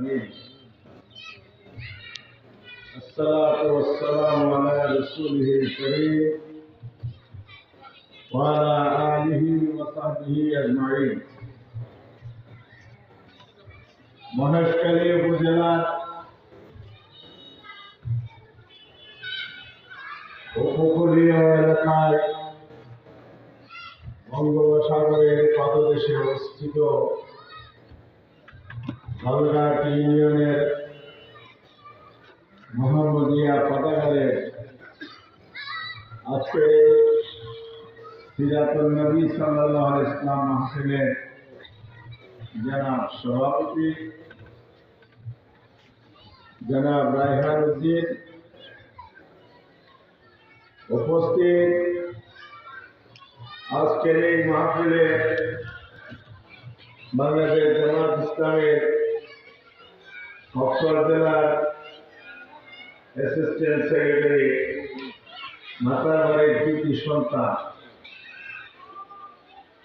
العالمين الصلاة والسلام على رسوله الكريم وعلى آله وصحبه أجمعين মহেশখালী উপজেলার উপকূলীয় এলাকায় বঙ্গোপসাগরের পাদদেশে অবস্থিত বালুরঘাট ইউনিয়নের মোহাম্মদিয়া পাঠাগারে আজকে সিরাতুন নবী সাল্লাল্লাহু আলাইহি ওয়াসাল্লাম মাহফিলের জনাব সভাপতি জনাব রায়হান উদ্দিন, উপস্থিত আজকের এই মাহফিলে বাংলাদেশ জামাত ইসলামের কক্সবাজার জেলার অ্যাসিস্ট্যান্ট সেক্রেটারি মাতারবাড়ির কৃতি সন্তান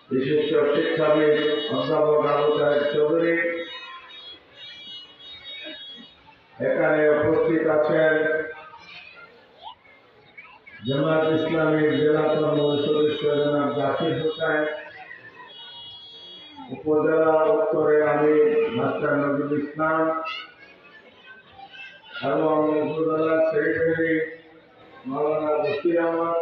বিশিষ্ট শিক্ষাবিদ অধ্যাপক আবু তাহের চৌধুরী, এখানে উপস্থিত আছেন জামাত ইসলামের জেলা কমিটির সদস্য জনাব জাকির হোসেন, উপজেলা উত্তরে আমির মাস্টার নজরুল ইসলাম এবং উপজেলা সেক্রেটারি মাওলানা বশির আহমদ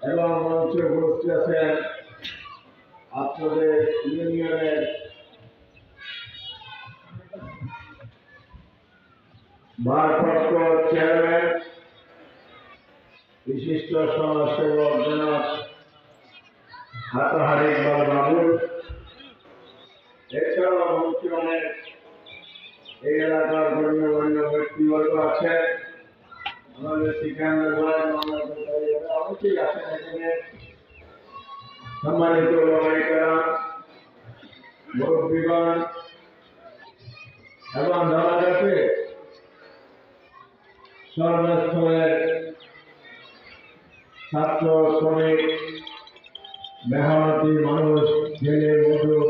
এবং মঞ্চে উপস্থিত আছেন আপনাদের ইউনিয়নের ভারপ্রাপ্ত চেয়ারম্যান বিশিষ্ট সমাজসেবক জনাব হাতাহারি ইকবাল বাবু, এছাড়াও মঞ্চে অনেক এই এলাকার গণ্যমান্য ব্যক্তিবর্গ আছেন, আমাদের সিকান্দার ভাই অনেকেই আছেন এখানে, সম্মানিত ওলামায়ে মুরব্বিগণ এবং ধরাজাতে সর্বস্তরের ছাত্র শ্রমিক মেহনতি মানুষ, জেলে মজুর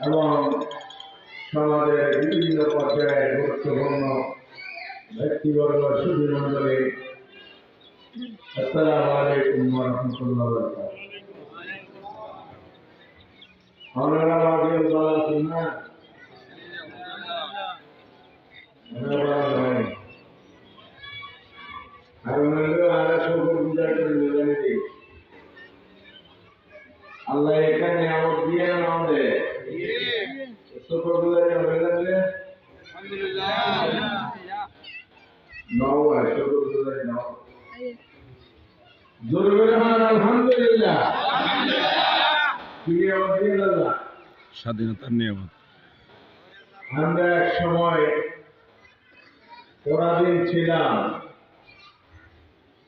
এবং সমাজের বিভিন্ন পর্যায়ে গুরুত্বপূর্ণ ব্যক্তিবর্গ সুধী মন্ডলী, আসসালামু আলাইকুম ওয়া রাহমাতুল্লাহি ওয়া বারাকাতুহু। আপনারা আগে বলা শুননা আল্লাহ এখানে আমার দিয়ে আমাদের শুকর গুজারি হবে লাগলে নাও শুকর গুজারি নাও জোরে আলহামদুলিল্লাহ। স্বাধীনতার নিয়ামত। আমরা এক সময় পরাধীন ছিলাম,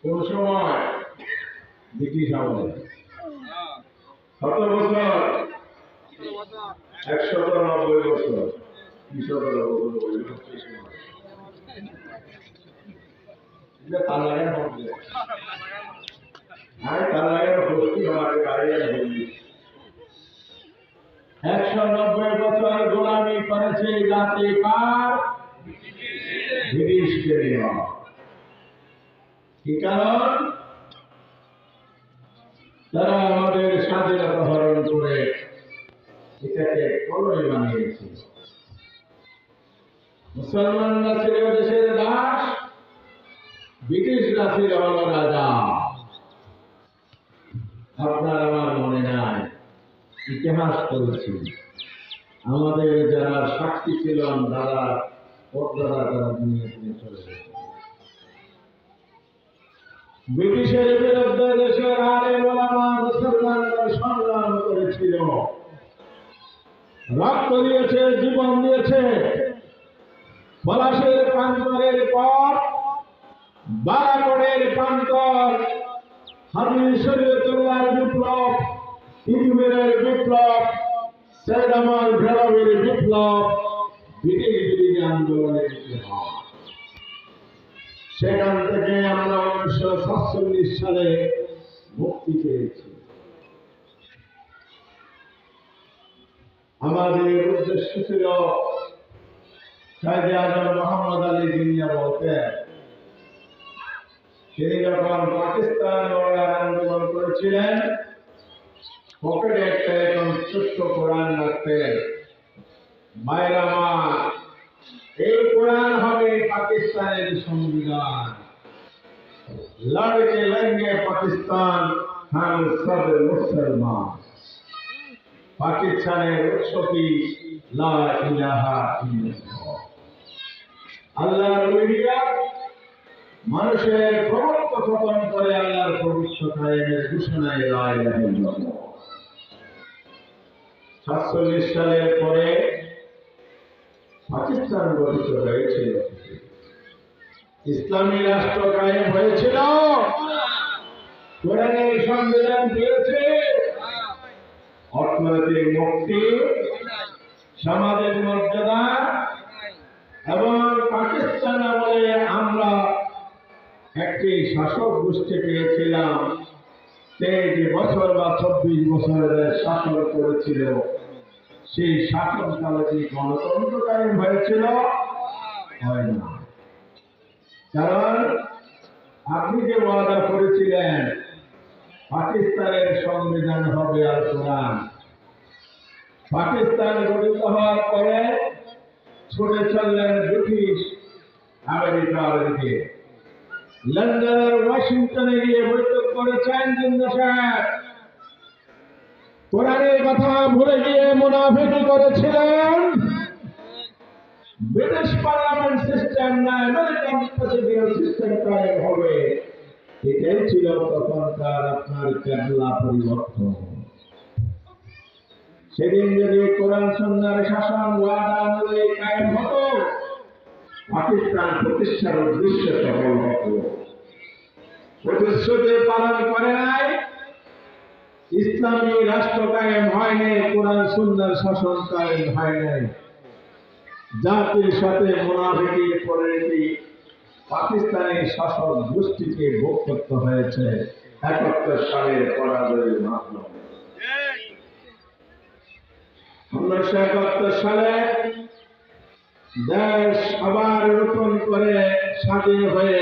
কোন সময় ব্রিটিশ আমলে, কত বছর? 190 বছর। কি 190 বছর গোলামি করেছে জাতি কার? ব্রিটিশকে নিয়ে। কি কারণ? তারা আমাদের স্বাধীনতা হরণ করে এটাকে কলই বানিয়েছে। মুসলমানরা ছিল দেশের দাস, ব্রিটিশরা ছিল রাজা। আপনার আমার মনে নাই, ইতিহাস করেছি আমাদের যারা সাক্ষী ছিলেন দাদা পরদাদা তারা দুনিয়া থেকে চলে গেছে। ব্রিটিশের বিরুদ্ধে দেশের আলেম ওলামা মুসলমানরা সংগ্রাম করেছিল, রক্ত দিয়েছে, জীবন দিয়েছে। পলাশের প্রান্তরের পর বারাকড়ের প্রান্তর, হাবিব শরীয়তুল্লাহর বিপ্লব, তিতুমিরের বিপ্লব, সৈয়দ আহমদ ভেড়াবির বিপ্লব, ব্রিটিশ বিরোধী আন্দোলনের ইতিহাস। সেখান থেকে আমরা 1947 সালে মুক্তি পেয়েছি। আমাদের উদ্দেশ্য ছিল কায়েদে আজম মোহাম্মদ আলী জিন্নাহ বলতেন, তিনি যখন পাকিস্তানে আন্দোলন করেছিলেন, পকেটে একটা এরকম ছোট্ট কোরআন রাখতেন। মায়ের আমার, এই কোরআন হবে পাকিস্তানের সংবিধান। লড়কে লড়েंगे পাকিস্তান, हम सब মুসলমান। পাকিস্তানের উৎসবী লা ইলাহা ইল্লাল্লাহ। আল্লাহর ওলিরা মানুষের প্রভুত্ব খতম করে আল্লাহর পবিত্র কায়েমের ঘোষণায় লা ইলাহা ইল্লাল্লাহ। 47 সালের পরে পাকিস্তান গঠিত হয়েছিল, ইসলামী রাষ্ট্র কায়েম হয়েছিল, কোরআনের সংবিধান পেয়েছে, অর্থনৈতিক মুক্তি, সামাজিক মর্যাদা, এবং পাকিস্তান আমলে আমরা একটি শাসক গোষ্ঠী পেয়েছিলাম। 23 বছর বা 24 বছরের শাসন করেছিল। সেই শাসনকালে কি গণতন্ত্র কায়েম হয়েছিল? হয় না। কারণ আপনি যে ওয়াদা করেছিলেন পাকিস্তানের সংবিধান হবে আল কোরআন, পাকিস্তান গঠিত হওয়ার পরে ছুটে চললেন ব্রিটিশ আমেরিকার দিকে। লন্ডনের ওয়াশিংটনে গিয়ে বৈঠক করেছেন জিন্নাহ সাহেব। কোরআনের কথা ভুলে গিয়ে মুনাফিকি করেছিলেন। ব্রিটিশ পার্লামেন্ট সিস্টেম না আমেরিকান প্রেসিডেন্সিয়াল সিস্টেম কায়েম হবে, এটাই ছিল তখনকার আপনার কেবলা পরিবর্তন। সেদিন যদি কোরআন সুন্নাহর শাসন ওয়াদা অনুযায়ী কায়েম হতো, পাকিস্তান প্রতিষ্ঠার উদ্দেশ্যে সফল হতো। প্রতিশ্রুতি পালন করে নাই, ইসলামী রাষ্ট্র কায়েম হয়নি, কোরআন সুন্নাহর শাসন কায়েম হয় নাই। জাতির সাথে মুনাফিকির পরিণতি পাকিস্তানি শাসক গোষ্ঠীকে ভোগ করতে হয়েছে 71 সালের পরাজয়ের মাধ্যমে। 1971 সালে দেশ আবার নতুন করে স্বাধীন হয়ে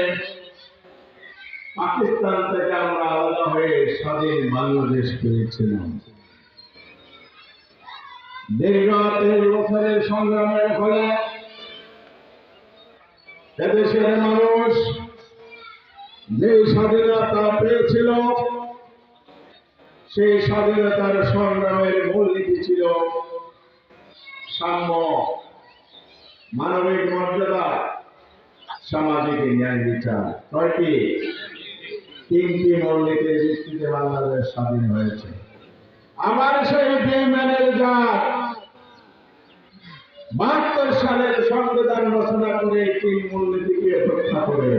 পাকিস্তান থেকে আমরা আলাদা হয়ে স্বাধীন বাংলাদেশ পেয়েছিলাম। দীর্ঘ 23 বছরের সংগ্রামের ফলে এদেশের মানুষ যে স্বাধীনতা পেয়েছিল, সেই স্বাধীনতার সংগ্রামের মূলনীতি ছিল সাম্য, মানবিক মর্যাদা, সামাজিক ন্যায় বিচার। কয়টি? 3টি মূলনীতির ভিত্তিতে বাংলাদেশ স্বাধীন হয়েছে। আমার সেই বেঈমানের জাত 72 সালের সংবিধান রচনা করে 3 মূলনীতিকে রক্ষা করে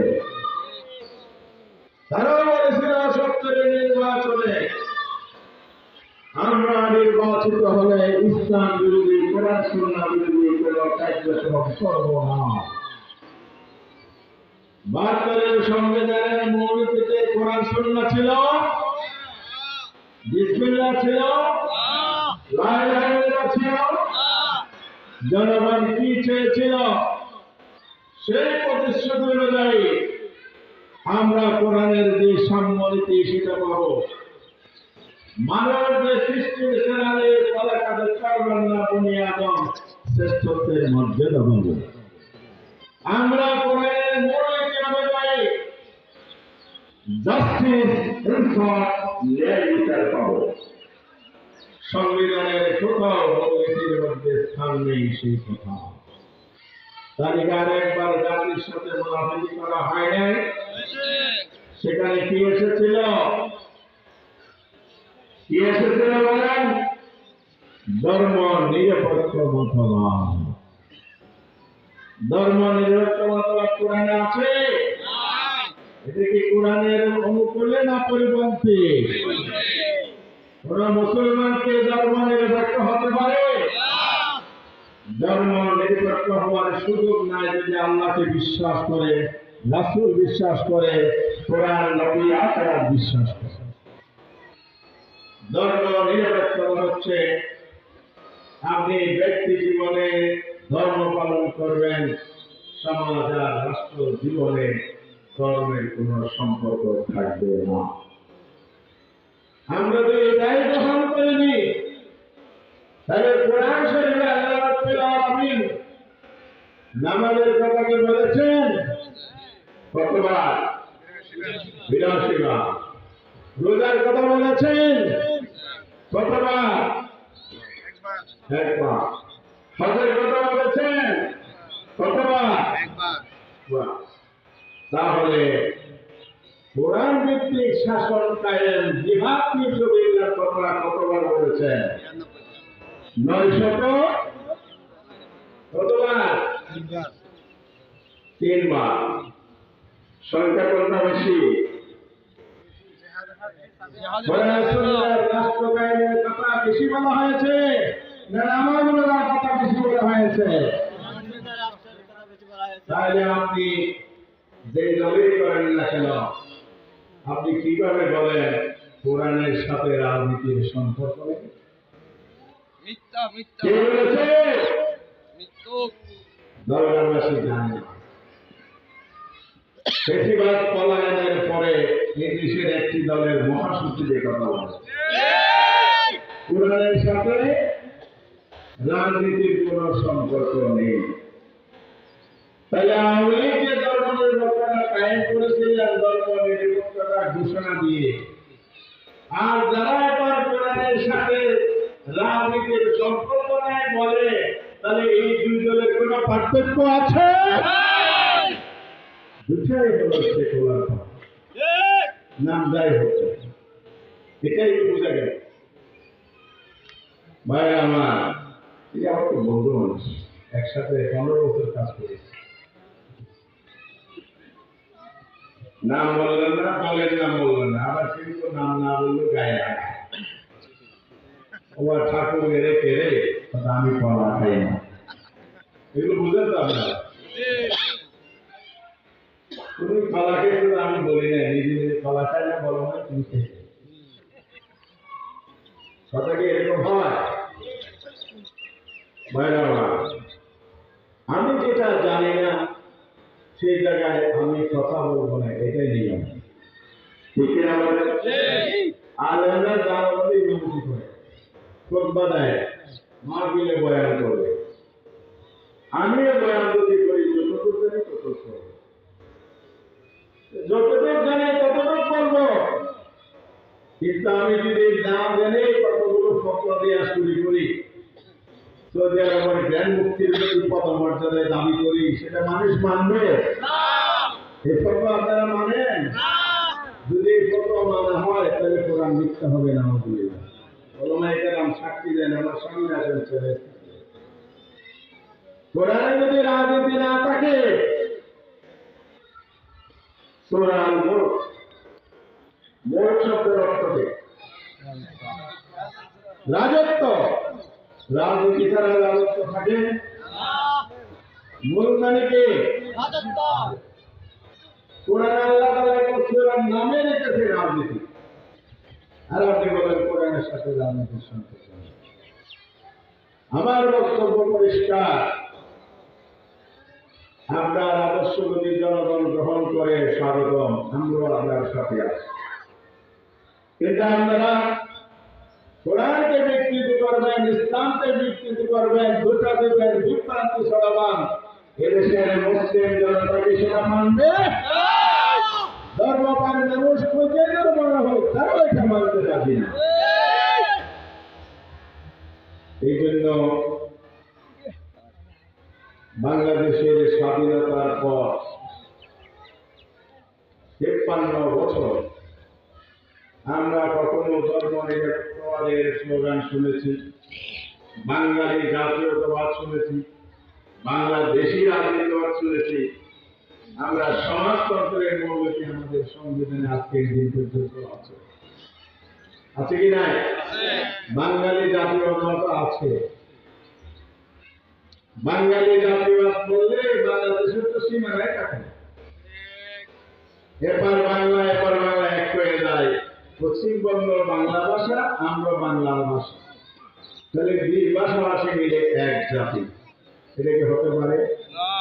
তারাও বলেছিল 70 নির্বাচনে আমরা নির্বাচিত হলে ইসলাম বিরোধী, কোরআন সুন্নাহ বিরোধী কোন কার্যক্রম করব না। 72 সংবিধানের মৌলিকতে কোরআন সুন্নাহ ছিল, বিসমিল্লাহ ছিল, লা ইলাহা ইল্লাল্লাহ ছিল। জনগণ কি চেয়েছিল সেই প্রতিশ্রুতি অনুযায়ী আমরা কোরআনের যে সাম্যনীতি সেটা পাবো। মানব যে সৃষ্টির সেনারে পলাকাদের কারবান্না বুনিয়াদম শ্রেষ্ঠত্বের মর্যাদা পাবো। আমরা কোরআনের মৌলিক অনুযায়ী জাস্টিস, ইনসাফ, ন্যায় বিচার পাবো। সংবিধানের কোথাও মৌলিকের মধ্যে স্থান নেই সেই কথা। তালিকার একবার জাতির সাথে মুনাফিকি করা হয় নাই। সেখানে কি এসেছিল? কি এসেছিল বলেন? ধর্ম নিরপেক্ষ মতবাদ। ধর্ম নিরপেক্ষ মতবাদ কোরআনে আছে? এটা কি কোরআনের অনুকূলে না পরিপন্থী? কোন মুসলমানকে ধর্ম নিরপেক্ষ হতে পারে? ধর্ম নিরপেক্ষ হওয়ার সুযোগ নাই যদি আল্লাহকে বিশ্বাস করে, রাসূল বিশ্বাস করে, কোরআন, নবী, আখিরাত বিশ্বাস করে। ধর্ম নিরপেক্ষ হচ্ছে আপনি ব্যক্তি জীবনে ধর্ম পালন করবেন, সমাজ আর রাষ্ট্র জীবনে ধর্মের কোন সম্পর্ক থাকবে না। আমরা যদি এটাই গ্রহণ করিনি, তাহলে কোরআন শরীফে আল্লাহ রাব্বুল আলামিন নামাজের কথা কি বলেছেন? কতবার? ৮২ বার। রোজার কথা বলেছেন কতবার? একবার। হজের কথা বলেছেন কতবার? একবার। তাহলে কোরআন ভিত্তিক শাসন কায়েম, জিহাদ ফি সাবিলিল্লাহ কথা কতবার বলেছেন? ৯০০ কতবার? ৩ বার। সংখ্যা কোনটা বেশি? রাষ্ট্র কায়েমের কথা বেশি বলা হয়েছে না নামাজ পড়ার কথা বেশি বলা হয়েছে? তাহলে আপনি যে দলই করেন না কেন, আপনি কিভাবে বলেন কোরআনের সাথে রাজনীতির সম্পর্ক নেই? মিথ্যা মিথ্যা কে বলেছে? মিথ্যুক দরবারবাসী জানে না। বেশিরভাগ পলায়নের পরে ইংলিশের একটি দলের মহাসচিবের কথা বলে কোরআনের সাথে রাজনীতির কোন সম্পর্ক নেই। তাহলে আওয়ামী লীগ যে ধর্ম নিরপেক্ষতা কায়েম করেছিলেন ধর্ম নিরপেক্ষতা ঘোষণা দিয়ে, আর যারা এবার কোরআনের সাথে রাজনীতির সম্পর্ক নেই বলে, তাহলে এই দুই দলের কোন পার্থক্য আছে? দুটাই হলো সেকুলার নাম যাই হচ্ছে, এটাই বোঝা গেল। ভাই আমার, এই আমার তো বন্ধু মানুষ, একসাথে 15 বছর কাজ করেছি। নাম বললেন না, দলের নাম বললেন না, আবার কিন্তু নাম না বললেও গায়ে লাগে। ওর ঠাকুর এরে কেড়ে আমি কলা খাই না, এগুলো বুঝেন তো আপনারা? তুমি কলা খেয়েছো, আমি বলি না, নিজে নিজে কলা খাই না, বলো না তুমি খেয়েছো। কথা কি এরকম হয়? ভাইরা আমার, আমি যেটা জানি না সেই জায়গায় আমি কথা বলবো না, এটাই নিয়ম। ঠিক না বলেন? আলেমরা যার মধ্যে ইমামতি করে, খুতবা দেয়, মাহফিলে বয়ান করবে, আমিও বয়ান যদি করি যতটুকু জানি ততটুকু করবো, যতটুকু জানি ততটুকু করবো। কিন্তু আমি যদি না জানি কতগুলো ফতোয়া দিয়ে শুরু করি, সৌদি আরবের জ্ঞান মুক্তির পদমর্যাদায় দাবি করি, সেটা মানুষ মানবে? এই ফতোয়া আপনারা মানেন? যদি এই ফতোয়া মানা হয় তাহলে কোরআন মিথ্যা হবে না। ওলামায়ে কেরাম সাক্ষী দেন, আমার সামনে আসেন ছেলে। কোরআনে যদি রাজনীতি না থাকে, সূরা আল-মুলক, মুলক শব্দের অর্থ কি? রাজত্ব। রাজনীতি ছাড়া রাজত্ব থাকে? মূল মানে কি? রাজত্ব। কোরআন আল্লাহ তাআলা কোরআন নামে রেখেছে রাজনীতি, আর আপনি বলেন কোরআনের সাথে রাজনীতির সম্পর্ক নেই। আমার বক্তব্য পরিষ্কার, আপনার আদর্শ যদি জনগণ গ্রহণ করে স্বাগতম, আমরাও আপনার সাথে আছি। কিন্তু আপনারা কোরআনকে বিকৃত করবেন, ইসলামকে বিকৃত করবেন, দুটা দেবেন, বিভ্রান্তি ছড়াবেন, এদেশের মুসলিম জনতাকে সেটা মানবে? ধর্মপান মানুষ খুঁজে ধর্ম হোক, তারাও এটা মানতে রাজি না। এই জন্য বাংলাদেশের স্বাধীনতার পর ৫৩ বছর আমরা কখনো ধর্ম নিরপেক্ষতার স্লোগান শুনেছি, বাঙালি জাতীয়তাবাদ শুনেছি, বাংলাদেশি রাজনীতিবাদ শুনেছি। আমরা সমাজতন্ত্রের মৌলিক আমাদের সংবিধানে আজকের দিন পর্যন্ত আছে, আছে কি নাই? বাঙালি জাতীয়তাবাদ আছে। বাঙালি জাতীয়বাদ বললে বাংলাদেশের তো সীমানায় থাকে, এবার বাংলা এক হয়ে যায়। পশ্চিমবঙ্গ বাংলা ভাষা, আমরা বাংলার ভাষা, তাহলে 20 ভাষাভাষী মিলে এক জাতি, এটা কি হতে পারে? না।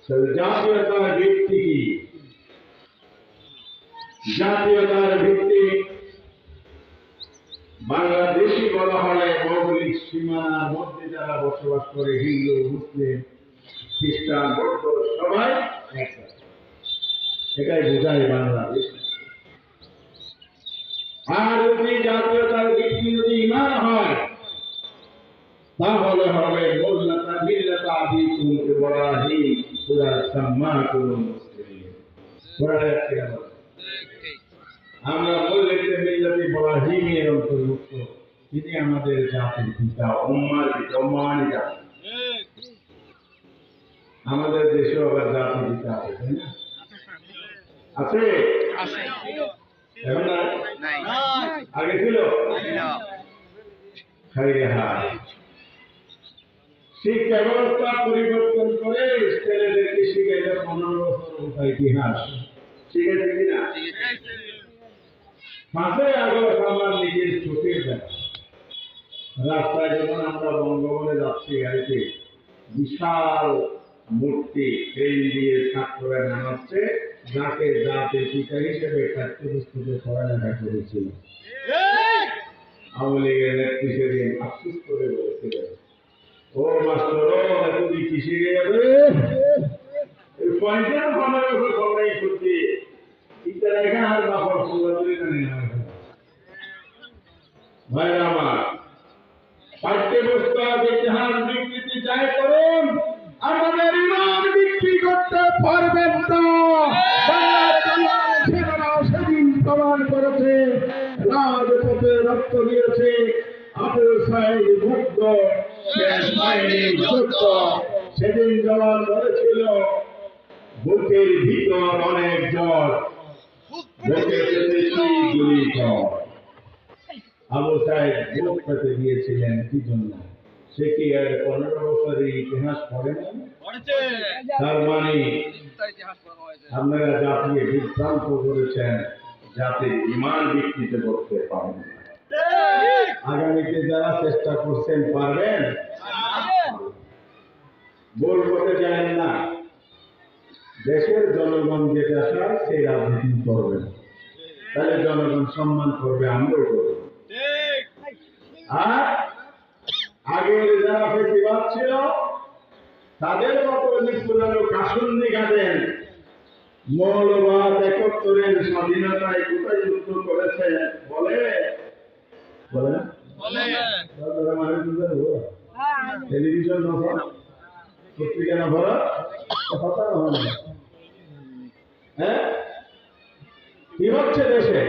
তাহলে জাতীয়তার ভিত্তি কি? জাতীয়তার ভিত্তি বাংলাদেশি বলা হয় ভৌগোলিক সীমানার মধ্যে যারা বসবাস করে, হিন্দু, মুসলিম, খ্রিস্টান, বৌদ্ধ সবাই একসাথে, এটাই বোঝায় বাংলাদেশ। আর যদি জাতীয়তার ভিত্তি যদি ইমান হয়, তাহলে হবে মোল্লাতা মিল্লাতা আবিকুম ইব্রাহিম ওয়া সাম্মাকুম মুসলিমিন। কোরআনে আছে না? আমরা মোল্লাতে মিল্লাতে ইব্রাহিমের অন্তর্ভুক্ত, তিনি আমাদের জাতির পিতা, উম্মার পিতা, উম্মানি জাতি। আমাদের দেশে আবার জাতি পিতা আছে, তাই না? আছে? এখন নাই? আগে ছিল? শিক্ষা ব্যবস্থা পরিবর্তন করে ছেলেদেরকে শিখাইলে 15 বছর ইতিহাস শিখেছে কিনা? 5ই আগস্ট আমার নিজের চোখের দেখা, রাস্তায় যখন আমরা বঙ্গবনে যাচ্ছি গাড়িতে, বিশাল মূর্তি ট্রেন দিয়ে ছাত্ররা নামাচ্ছে, যাকে জাতির পিতা হিসেবে পাঠ্যপুস্তকে পড়ালেখা করেছিল। আওয়ামী লীগের নেত্রী সেদিন আফসোস করে বলেছিলেন, ও মাস্টার এতদিন কি শিখে যাবে, 15 বছর সময় করতে ইতারা এখানে আর বাপর সুন্দরী জানি না। ভাইরা আমার, পাঠ্যপুস্তক ইতিহাস বিকৃতি যাই করুন, আমাদের ইমান বিক্রি করতে পারবেন না। সেদিন প্রমাণ করেছে, রাজপথে রক্ত দিয়েছে, আবু সাইদ মুগ্ধ, শেষ হয়নি যুদ্ধ। সেদিন জওয়ান বলেছিল, বুকের ভিতর অনেক জ্বর, বুকে পেতেছি গুলি জ্বর। আবু সাইদ বুক পেতে দিয়েছিলেন কি জন্য? সে কি আর 15 বছরের ইতিহাস পড়ে না? তার মানে আপনারা জাতিকে বিভ্রান্ত করেছেন, জাতির ইমান বিকৃত করতে পারেন না। আগামীতে যারা চেষ্টা করছেন পারবেন? ভুল করতে চান না। দেশের জনগণ যেটা চায় সেই রাজনীতি করবেন, তাহলে জনগণ সম্মান করবে, আমরাও করব। আর আগের যারা ফেসিবাদ ছিল তাদের মতো পুরানো কাসুন্দি গাছেন, মৌলবাদ 71-এর স্বাধীনতায় কোথায় যুদ্ধ করেছে বলে বলে না? টেলিভিশন নভর, পত্রিকা নভর, কথা নয়। হ্যাঁ, কি হচ্ছে দেশে?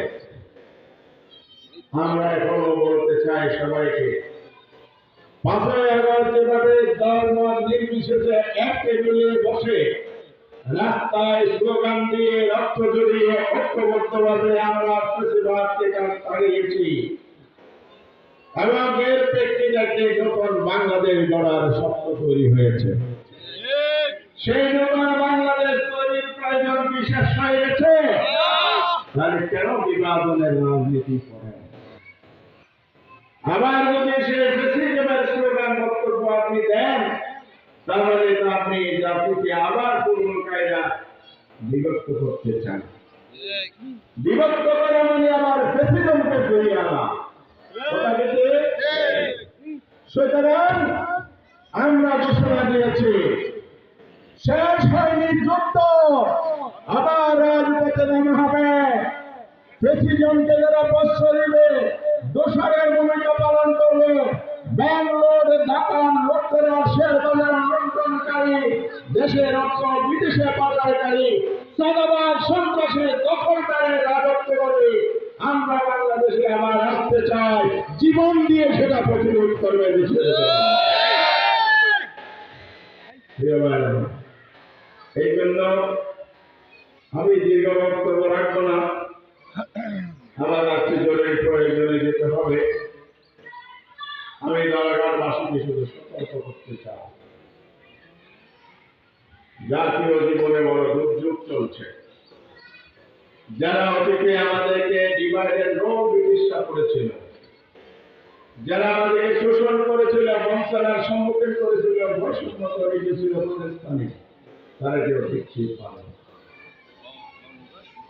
আমরা এখনো বলতে চাই সবাইকে, 5ই আগস্ট যেভাবে দল মত নির্বিশেষে এক টেবিলে বসে রাস্তায় স্লোগান দিয়ে রক্ত জড়িয়ে ঐক্যবদ্ধভাবে আমরা ফ্যাসিবাদকে তাড়িয়েছি, এবং এর প্রেক্ষিতে যখন বাংলাদেশ গড়ার স্বপ্ন তৈরি হয়েছে, সেই নতুন বাংলাদেশ তৈরির প্রয়োজন বিশেষ হয়ে গেছে। তাহলে কেন বিভাজনের রাজনীতি করেন? আবার যদি সে ফ্যাসিজমের স্লোগান বক্তব্য আপনি দেন, তাহলে তো আপনি জাতিকে আবার পূর্ণ কায়দা বিভক্ত করতে চান। বিভক্ত করে মানে আবার ফ্যাসিজমকে ফিরিয়ে আনা। সুতরাং আমরা ঘোষণা দিয়েছি, শেষ হয়নি যুদ্ধ, আবার রাজপথে নামা হবে। ফ্যাসিজমকে যারা প্রশ্রয় দিবে, দোসরের ভূমিকা পালন করবে, ব্যাঙ্গালোর, ঢাকা, লোকরা, শেরবাজার লুণ্ঠনকারী, দেশের অর্থ বিদেশে পাচারকারী, চাঁদাবাজ, সন্ত্রাসের দখলদারের রাজত্ব করে আমরা বাংলাদেশে আবার আসতে চাই, জীবন দিয়ে সেটা প্রতিরোধ করবে দেশের। এই জন্য আমি দীর্ঘ বক্তব্য রাখবো না, আমার আজকে জরুরি প্রয়োজনে যেতে হবে। আমি দরগারবাসীকে শুধু সতর্ক করতে চাই, জাতীয় জীবনে বড় দুর্যোগ চলছে। যারা অতীতে আমাদেরকে ডিভাইডের রোগ চিকিৎসা করেছিল, যারা আমাদেরকে শোষণ করেছিল, বঞ্চনার সম্মুখীন করেছিল, বৈষম্য করে গেছিল প্রতিষ্ঠানে, তারা কেউ শিক্ষিত পাবে না।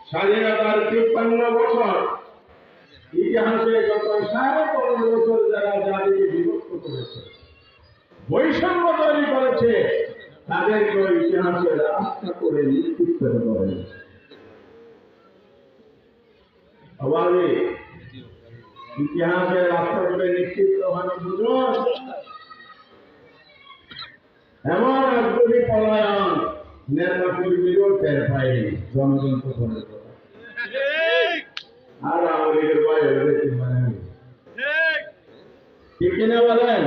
স্বাধীনতার ৫৩ বছর ইতিহাসে গত ১৫ বছর যারা জাতিকে বিভক্ত করেছে, বৈষম্য তৈরি করেছে, তাদেরকে ইতিহাসে রাস্তা করে নিশ্চিত করে। অভাবে ইতিহাসে রাস্তা করে নিশ্চিত মানে বুঝুন, এমন আগ্রহী পলায়ন নেতা কর্মীরও টের পায়নি, জনগণ তো করে আর আমাদের ঠিক কিনা বলেন?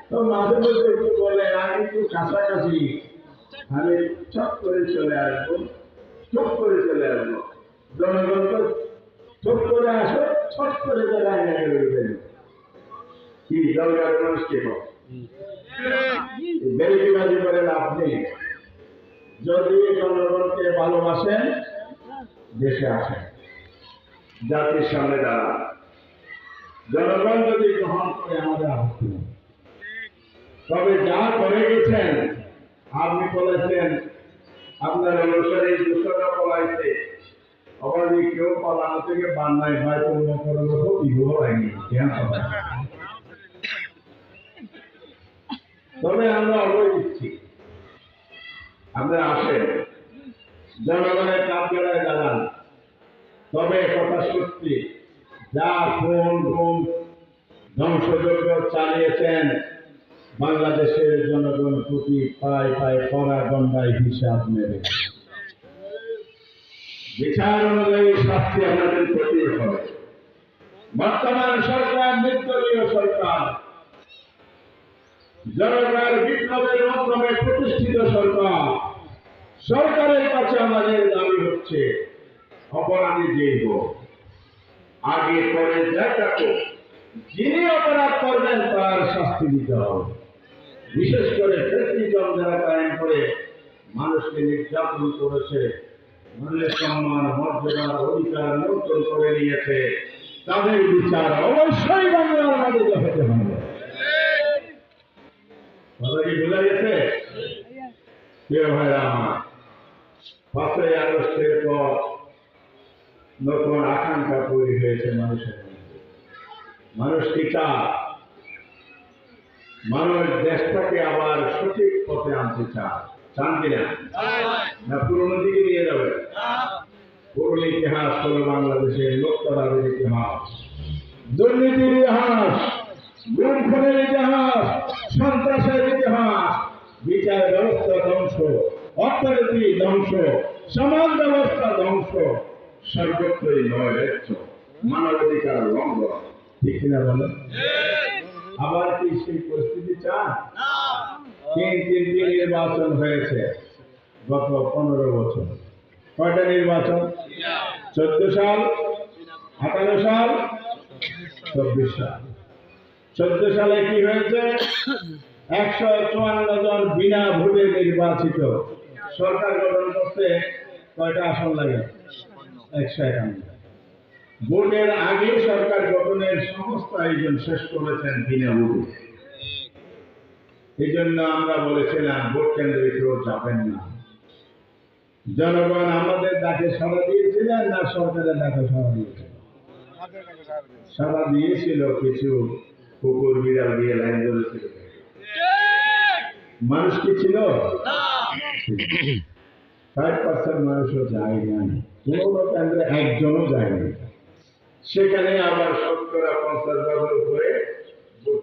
তো মাঝে মধ্যে একটু বলে আমি একটু কাছাকাছি, আমি চট করে চলে আসবো, চুপ করে চলে আসবো। জনগণ তো চুপ করে আসো, ছট করে চলে আসবে। কি দরকার মানুষকে বেরিবাজি করেন আপনি? যদি জনগণকে ভালোবাসেন, দেশে আসেন, জাতির সামনে দাঁড়ান। জনগণ যদি গ্রহণ করে আমাদের আপত্তি নেই। তবে যা করে গেছেন, আপনি বলেছেন আপনার অনুসারে দুশোটা পলাইছে, অবাধি কেউ পালানো থেকে বান্নায় ভাই পূর্ণ করার মতো বিঘ্ন হয়নি। তবে আমরা অবৈ দিচ্ছি, আপনারা আসেন, জনগণের কাঠগড়ায় দাঁড়ান। তবে কথা সত্যি, যা খুন গুম ধ্বংসযজ্ঞ চালিয়েছেন, বাংলাদেশের জনগণ প্রতি পায় পায় কড়া গন্ডায় হিসাব নেবে। বিচার অনুযায়ী শাস্তি আপনাদের প্রতি হবে। বর্তমান সরকার নির্দলীয় সরকার, জনগণের বিপ্লবের মাধ্যমে প্রতিষ্ঠিত সরকার। সরকারের কাছে আমাদের দাবি হচ্ছে, অপরাধী যে হোক, আগে পরে যাকে যিনি অপরাধ করবেন তার শাস্তি দিতে হবে। বিশেষ করে ফ্যাসিজম যারা কায়েম করে মানুষকে নির্যাতন করেছে, মানুষের সম্মান মর্যাদার অধিকার লঙ্ঘন করে নিয়েছে, তাদের বিচার অবশ্যই বাংলার মাটিতে হতে হবে। কথা কি বোঝা গেছে? প্রিয় ভাইরা আমার, ৫ই আগস্টের পর নতুন আকাঙ্ক্ষা তৈরি হয়েছে মানুষের মধ্যে। মানুষ কি চায়? মানুষ দেশটাকে আবার সঠিক পথে আনতে চায়, চান কিনা? না পুরনো দিকে নিয়ে যাবে? পুরনো ইতিহাস হলো বাংলাদেশের লোকতরাবের ইতিহাস, দুর্নীতির ইতিহাস, গুম খুনের ইতিহাস, সন্ত্রাসের ইতিহাস। বিচার ব্যবস্থা ধ্বংস, অর্থনীতি ধ্বংস, সমাজ ব্যবস্থা ধ্বংস, সর্বত্রই নৈরাজ্য, মানবাধিকার লঙ্ঘন। ঠিক কিনা বলেন? আবার কি সেই পরিস্থিতি চান? তিনটি নির্বাচন হয়েছে গত 15 বছর। কয়টা নির্বাচন? 14 সাল, 18 সাল, 24 সাল। 14 সালে কি হয়েছে? 154 জন বিনা ভোটে নির্বাচিত। সরকার গঠন করতে কয়টা আসন লাগে? 151। ভোটের আগে সরকার গঠনের সমস্ত আয়োজন শেষ করেছেন বিনা ভোটে। এই জন্য আমরা বলেছিলাম ভোট কেন্দ্রে কেউ যাবেন না। জনগণ আমাদের ডাকে সাড়া দিয়েছিলেন না সরকারের ডাকে সাড়া দিয়েছিল? সাড়া দিয়েছিল। কিছু কুকুর বিড়াল দিয়ে লাইন ধরেছিল। মানুষ কি ছিল? 5% মানুষও যায় নাই, কোনো কেন্দ্রে একজনও যায়নি। সেখানে আবার 70-50 উপরে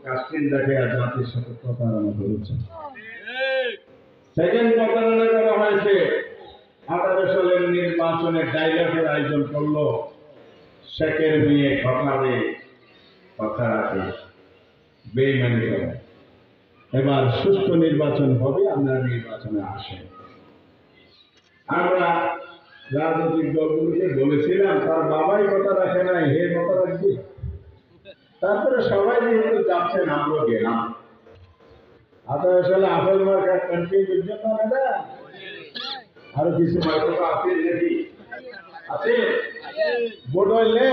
কাস্টিং দেখে জাতির সাথে প্রতারণা করেছে। সেকেন্ড প্রতারণা করা হয়েছে। 18 সালের নির্বাচনে ডাইলগের আয়োজন করলো, শেখের মেয়ে ঘটাবে কথা রাখে, বেইমানি করে। এবার সুষ্ঠু নির্বাচন হবে, আপনারা নির্বাচনে আসেন। আমরা রাজনৈতিক দলগুলোকে বলেছিলাম, তার বাবাই কথা রাখে নাই, হে কথা রাখবি। তারপরে সবাই যেহেতু যাচ্ছেন, আমরা গেলাম। 18 সালে আপেল মার্কা কন্টিনিউর জন্য আরো কিছু মার্কা আছে নাকি? আছে ভোট হইলে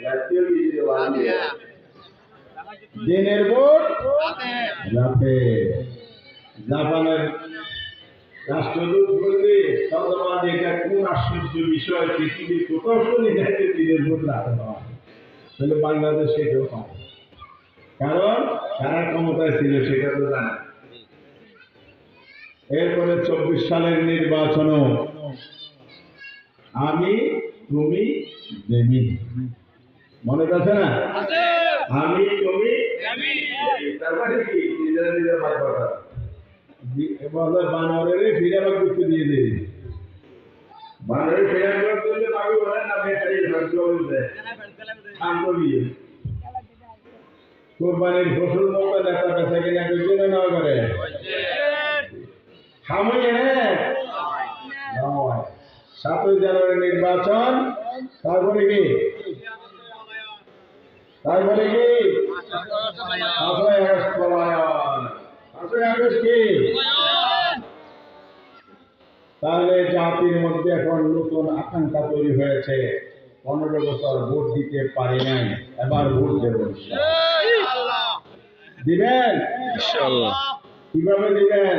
জাতীয় বিজয় বানিয়ে দিনের ভোট রাতে জাপানের রাষ্ট্রদূত বলবে সর্বমান এটা কোন আশ্চর্য বিষয় পৃথিবীর কোথাও শুনি যাচ্ছে দিনের ভোট রাতে পাওয়া তাহলে বাংলাদেশ সেটাও পায় কারণ কারা ক্ষমতায় ছিল সেটা তো জানা এরপরে 24 সালের নির্বাচনও আমি তুমি জেমি মনে আছে না আমি তুমি তারপরে কি নিজেরা নিজের ভাগ কথা এবার বানরের ফিরাবার করতে দিয়ে দেয় বানরের ফিরাবার করতে পাগল হয় না বেটারি ভাগ্য বলতে আন্তবি কোরবানির ফসল মতো নেতা বেচা কিনা করছে না না করে সামনে 7 জানুয়ারি নির্বাচন তারপরে কি 5ই আগস্ট কি তাহলে জাতির মধ্যে এখন নতুন আকাঙ্ক্ষা তৈরি হয়েছে 15 বছর ভোট দিতে পারি নাই এবার ভোট দেব দিবেন ইনশাআল্লাহ কিভাবে দিবেন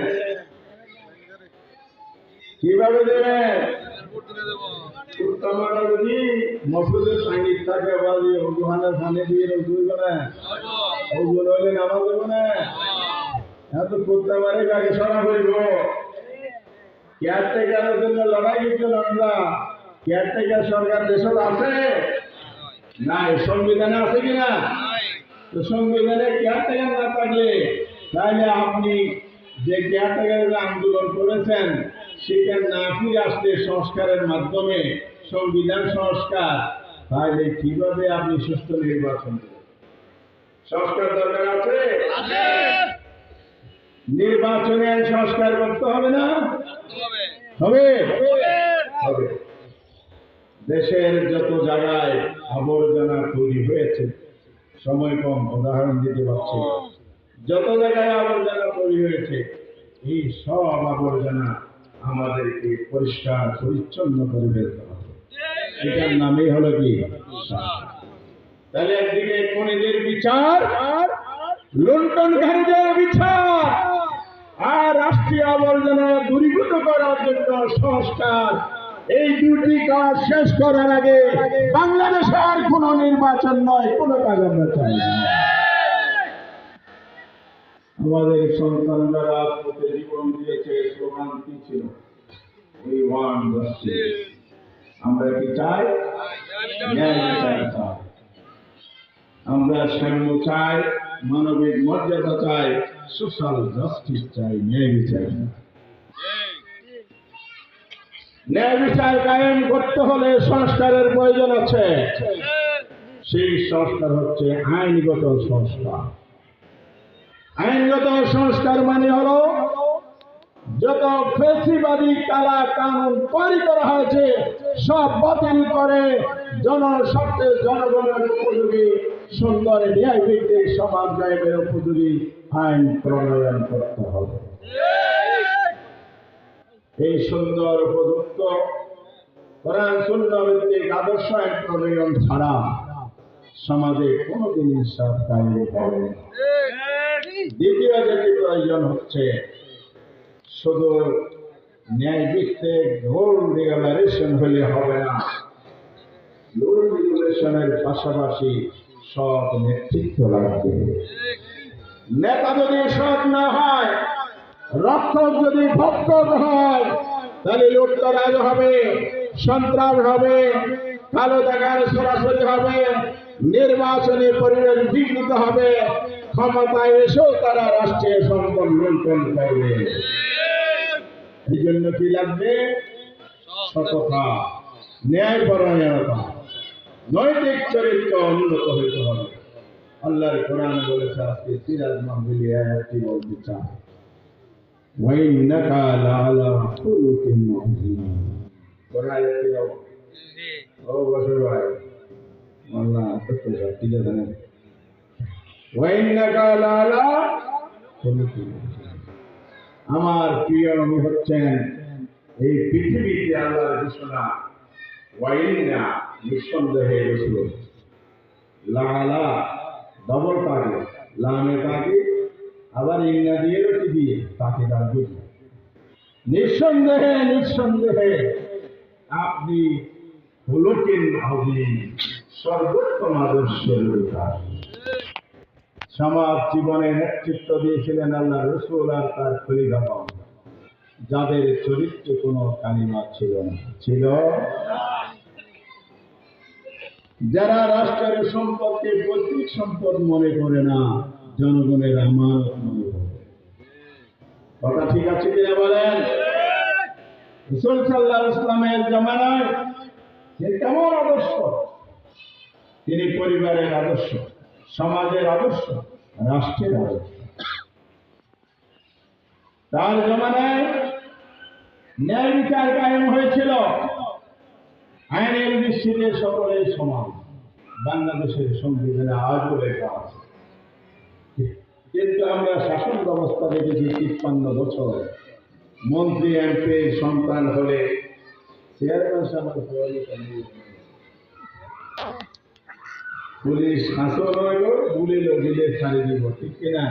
উত্তমরা যদি মসজিদের সঙ্গীত থাকে বাজি ওখানে সামনে দিয়ে রসুল করে ওগুলো হলে নামাজ দেবো না এত করতে পারে কাকে সরা করিব কেয়ারটেকারের জন্য লড়াই করছেন আমরা কেয়ারটেকার সরকার দেশত আছে নাই সংবিধানে আছে কিনা তো সংবিধানে কেয়ারটেকার না থাকলে তাহলে আপনি যে কেয়ারটেকারের আন্দোলন করেছেন সেটা না ফিরে আসলে সংস্কারের মাধ্যমে সংবিধান সংস্কার তাহলে কিভাবে আপনি সুস্থ নির্বাচন করবেন সংস্কার দরকার আছে নির্বাচনে সংস্কার করতে হবে না হবে হবে দেশের যত জায়গায় আবর্জনা তৈরি হয়েছে সময় কম উদাহরণ দিতে পারছি যত জায়গায় আবর্জনা তৈরি হয়েছে এই সব আবর্জনা আমাদেরকে পরিষ্কার পরিচ্ছন্ন করে ফেলতে হবে এটার নামই হলো কি তাহলে একদিকে খুনিদের বিচার লুণ্ঠনকারীদের বিচার আর রাষ্ট্রীয় আবর্জনা দূরীভূত করার জন্য সংস্কার এই দুটি কাজ শেষ করার আগে বাংলাদেশে আর কোনো নির্বাচন নয় কোনো কাজ আমরা চাই না আমাদের সন্তানরা রাজপথে জীবন দিয়েছে স্লোগান কি ছিল উই ওয়ান্ট জাস্টিস আমরা কি চাই ন্যায় বিচার চাই আমরা সাম্য চাই মানবিক মর্যাদা চাই সোশ্যাল জাস্টিস চাই ন্যায় বিচার ন্যায় বিচার কায়েম করতে হলে সংস্কারের প্রয়োজন আছে সেই সংস্কার হচ্ছে আইনগত সংস্কার আইনগত সংস্কার মানে হলো যত ফেসিবাদী কালা কানুন তৈরি করা হয়েছে সব বাতিল করে জনস্বার্থে জনগণের উপযোগী সুন্দর ন্যায় ভিত্তিক সমাজ গায়েবের উপযোগী আইন প্রণয়ন করতে হবে এই সুন্দর উপযুক্ত কোরআন সুন্নাহ ভিত্তিক আদর্শ আইন প্রণয়ন ছাড়া সমাজে কোনোদিন ইনসাফ কায়েম হবে না দ্বিতীয় যেটি প্রয়োজন হচ্ছে শুধু ন্যায় ভিত্তিক রুল রেগুলেশন হলে হবে না রুল রেগুলেশনের পাশাপাশি সৎ নেতৃত্ব লাগবে নেতা যদি সৎ না হয় রক্ষক যদি ভক্ষক হয় তাহলে লুটতরাজ হবে সন্ত্রাস হবে কালো টাকার সরাসরি হবে নির্বাচনী পরিবেশ বিঘ্নিত হবে ক্ষমতায় এসেও তারা রাষ্ট্রীয় সম্পদ লুণ্ঠন করবে এই জন্য কি লাগবে সততা ন্যায়পরায়ণতা নৈতিক চরিত্র উন্নত হইতে হবে আল্লাহর কোরআন বলেছে আজকে সিরাজ মাহফিলে আয়াতটি বলতে চায় ওয়াইন্নাকা লাআলা খুলুকিন আযীম কোরআন তেলাও ও বসর ভাই আল্লাহ কত জাতি জানেন ওয়াইন্নাকা লাআলা খুলুকিন আমার প্রিয় নবী হচ্ছেন এই পৃথিবীতে আল্লাহর ঘোষণা ওয়াইন্না নিঃসন্দেহে রাসূল লালা ডবল তাকে লামে তাকে আবার ইংনা দিয়েও কি দিয়ে তাকে তার বুঝি নিঃসন্দেহে নিঃসন্দেহে আপনি হলকেন আবির সর্বোত্তম আদর্শের বিকাশ সমাজ জীবনে নেতৃত্ব দিয়েছিলেন আল্লাহ রসুল আর তার খলিফাগণ যাদের চরিত্রে কোনো কালিমা ছিল না ছিল যারা রাষ্ট্রের সম্পদকে পৈতৃক সম্পদ মনে করে না জনগণের আমানত মনে করে কথা ঠিক আছে কিনা বলেন রাসূল সাল্লাল্লাহু আলাইহি ওয়াসাল্লামের জামানায় যে কেমন আদর্শ তিনি পরিবারের আদর্শ সমাজের আদর্শ রাষ্ট্রের আদর্শ তার জামানায় ন্যায় বিচার কায়েম হয়েছিল আইনের দৃষ্টিতে সকলের সমান বাংলাদেশের সংবিধানে আজও লেখা আছে কিন্তু আমরা শাসন ব্যবস্থা দেখেছি ৫৩ বছর মন্ত্রী এমপি সন্তান হলে চেয়ারম্যান সাহেব পুলিশ শাসন হইল বুলিল দিলে ছাড়ি দিব ঠিক কিনা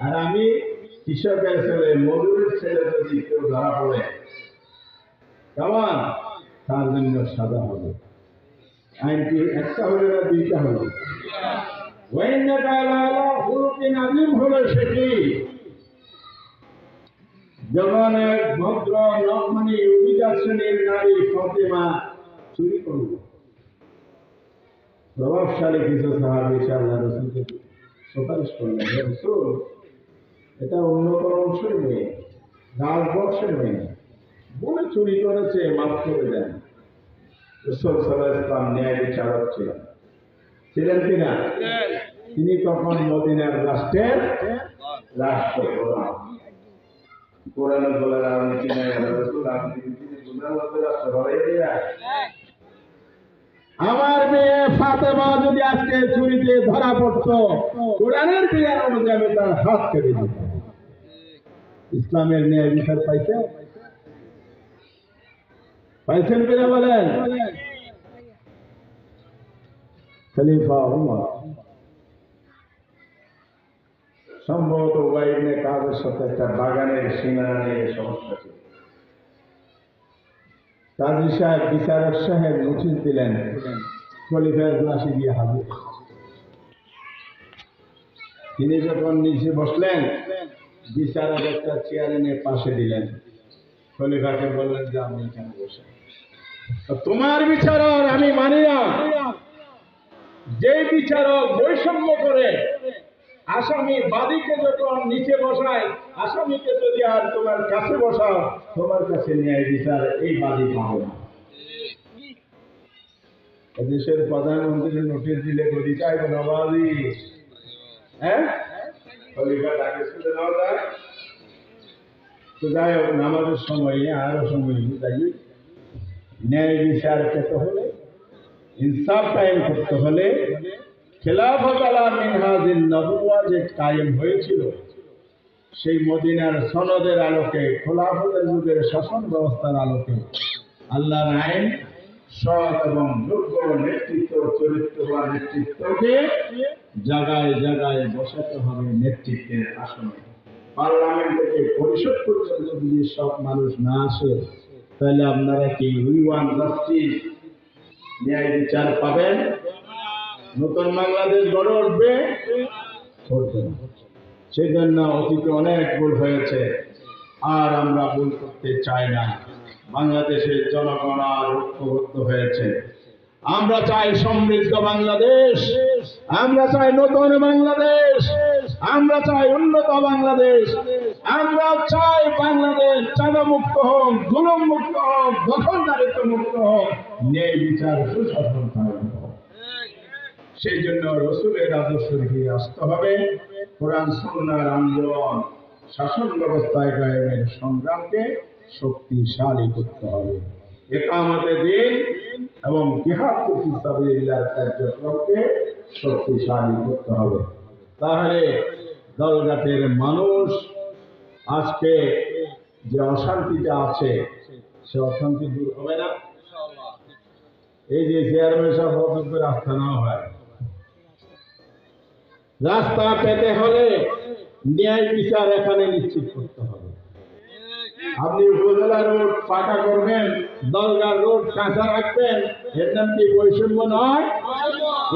আর আমি কৃষকের ছেলে মজুরের ছেলে যদি কেউ ধরা পড়ে কেমন তার জন্য সাজা হবে আইন কি একটা হলে না দুইটা হলো আজিম হলো সেটি যখন এক ভদ্র নরমানি অভিজাত শ্রেণীর নারী ফাতেমা চুরি করল প্রভাবশালী কিছু সাহাবী আল্লাহ রাসূলকে সুপারিশ করলেন হে রাসূল এটা অন্য কোনো অংশের মেয়ে রাজবংশের মেয়ে বলে চুরি করেছে মাফ করে দেন রাসূল সাল্লাল্লাহু আলাইহি ওয়াসাল্লাম ন্যায় বিচারক ছিলেন কিনা তিনি তখন মদিনার রাষ্ট্রের রাষ্ট্রপ্রধান কোরআনে বলার আমি চিনি রাসূল আপনি দুনিয়ার রাষ্ট্র হয়ে যায় আমার মেয়ে ফাতেমা যদি আজকে চুরিতে ধরা পড়তো কোরআনের বিধান অনুযায়ী আমি তার হাত কেটে দিতাম ইসলামের ন্যায় বিচার পাইছেন কিনা বলেন খলিফা উমর সম্ভবত ওয়াইবনে কাজের সাথে একটা বাগানের সীমানা নিয়ে সমস্যা ছিল কাজী সাহেব বিচারক সাহেব নোটিশ দিলেন খলিফার গ্লাসে গিয়ে হাজির তিনি যখন নিচে বসলেন বিচারক একটা চেয়ার এনে পাশে দিলেন খলিফাকে বললেন যে আমি এখানে বসে তোমার বিচারক আমি মানি না যে বিচারক বৈষম্য করে আসামি বাদীকে যখন নিচে বসায় আসামিকে যদি আর তোমার কাছে বসাও তোমার কাছে ন্যায় বিচার এই বাদী পাবে না দেশের প্রধানমন্ত্রী নোটিশ দিলে গদি চাইব না বাদী হ্যাঁ খলিফা ডাকে শুনে নেওয়া যায় তো যাই হোক নামাজের সময় আরো সময় যাই ন্যায় বিচার পেতে হলে ইনসাফ কায়েম করতে হলে খেলাফত আলা মিনহাজিন নবুওয়া যে কায়েম হয়েছিল সেই মদিনার সনদের আলোকে খেলাফতের যুগের শাসন ব্যবস্থার আলোকে আল্লাহর আইন সৎ এবং যোগ্য নেতৃত্ব চরিত্রবান নেতৃত্বকে জায়গায় জায়গায় বসাতে হবে নেতৃত্বের আসনে পার্লামেন্ট থেকে পরিষদ পর্যন্ত যদি সব মানুষ না আসে তাহলে আপনারা কি উইওয়ান জাস্টিস ন্যায় বিচার পাবেন নতুন বাংলাদেশ গড়ে উঠবে সেই জন্য অতীতে অনেক ভুল হয়েছে আর আমরা ভুল করতে চাই না বাংলাদেশের জনগণ আর ঐক্যবদ্ধ হয়েছে আমরা চাই সমৃদ্ধ বাংলাদেশ আমরা চাই নতুন বাংলাদেশ আমরা চাই উন্নত বাংলাদেশ আমরা চাই বাংলাদেশ চাঁদামুক্ত হোক জুলুম মুক্ত হোক দখলদারিত্ব মুক্ত হোক ন্যায় বিচার সুশাসন কায়েম হোক সেই জন্য রসুলের আদর্শে ফিরে আসতে হবে কোরআন সুন্নাহর আন্দোলন শাসন ব্যবস্থায় কায়েমের সংগ্রামকে শক্তিশালী করতে হবে ইকামতে দ্বীন এবং জিহাদ ফি সাবিলিল্লাহ কার্যক্রমকে শক্তিশালী করতে হবে তাহলে দলঘাটের মানুষ আজকে যে অশান্তিটা আছে সে অশান্তি দূর হবে না এই যে চেয়ারম্যান সাহেব করে রাস্তা না হয় রাস্তা পেতে হলে ন্যায় বিচার এখানে নিশ্চিত করতে হবে। আপনি উপজেলা রোড পাকা করবেন, দলগার রোড কাঁচা রাখবেন, এর নাম কি বৈষম্য নয়?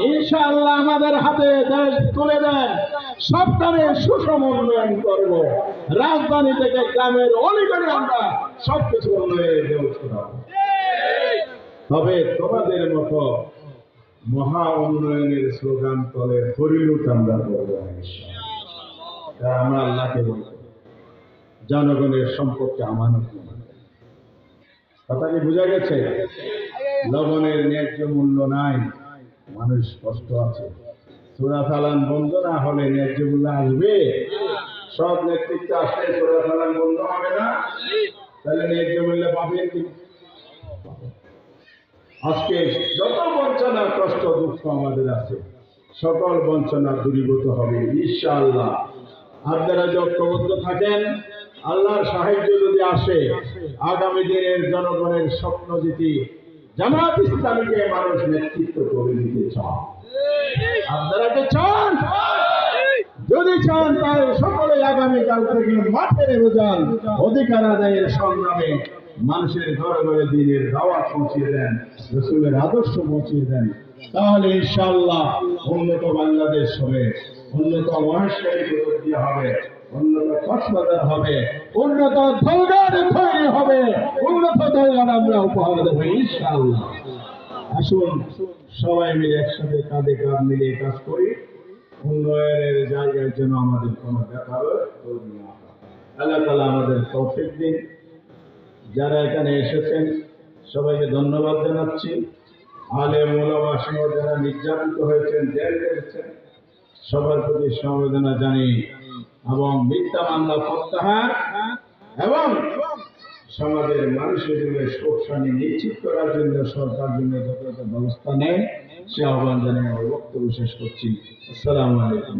ইনশাআল্লাহ আমাদের হাতে দেশ তুলে দেন, সবখানে সুষম উন্নয়ন করব। রাজধানী থেকে গ্রামের অলিগলি আমরা সবকিছু উন্নয়নের ব্যবস্থা করব। তবে তোমাদের মতো মহা উন্নয়নের স্লোগান তলে পরিণত আমরা করব ইনশাআল্লাহ। আমরা আল্লাহকে বলব জনগণের সম্পদকে আমানত করব। কথা কি বোঝা গেছে? লবণের ন্যায্য মূল্য নাই, মানুষ কষ্ট আছে। সূরা চালান বন্ধ না হলে ন্যায্য মূল্য আসবে? সব নেতৃত্ব আসলে সূরা চালান বন্ধ হবে না, তাহলে ন্যায্য মূল্য পাবেন কি? আজকে যত বঞ্চনা কষ্ট দুঃখ আমাদের আছে, সকল বঞ্চনা দূরীভূত হবে ইনশাআল্লাহ। আপনারা যদি ঐক্যবদ্ধ থাকেন, আল্লাহর সাহায্য যদি আসে, আগামী দিনের জনগণের স্বপ্ন যেটি জামাত ইসলামীকে মানুষ নেতৃত্ব করে দিতে চান। আপনারা কি চান? যদি চান তাহলে সকলে আগামীকাল থেকে মাঠে নেমে যান, অধিকার আদায়ের সংগ্রামে মানুষের ঘরে ঘরে দিনের দাওয়াত পৌঁছিয়ে দেন, রাসূলের আদর্শ পৌঁছিয়ে দেন। তাহলে ইনশাআল্লাহ উন্নত বাংলাদেশ হবে, উন্নত মহেশখালী প্রগতি হবে, উন্নত কক্সবাজার হবে, উন্নত দলগাড় তৈরি হবে, উন্নত দলগাড় আমরা উপহার দেবো ইনশাআল্লাহ। আসুন সবাই মিলে একসাথে কাঁধে কাঁধ মিলিয়ে কাজ করি, উন্নয়নের জায়গায় যেন আমাদের কোনো ব্যাপার তৈরি না হয়। আল্লাহ তাআলা আমাদের তৌফিক দিন। যারা এখানে এসেছেন সবাইকে ধন্যবাদ জানাচ্ছি। আলেম ওলামা সহ যারা নির্যাতিত হয়েছেন, জেল গেছেন, সবার প্রতি সমবেদনা জানি এবং মিথ্যা মামলা প্রত্যাহার এবং সমাজের মানুষের জন্য সুখ শান্তি নিশ্চিত করার জন্য সরকার জন্য যথাযথ ব্যবস্থা নেয় সে আহ্বান জানিয়ে আমার বক্তব্য শেষ করছি। আসসালামু আলাইকুম।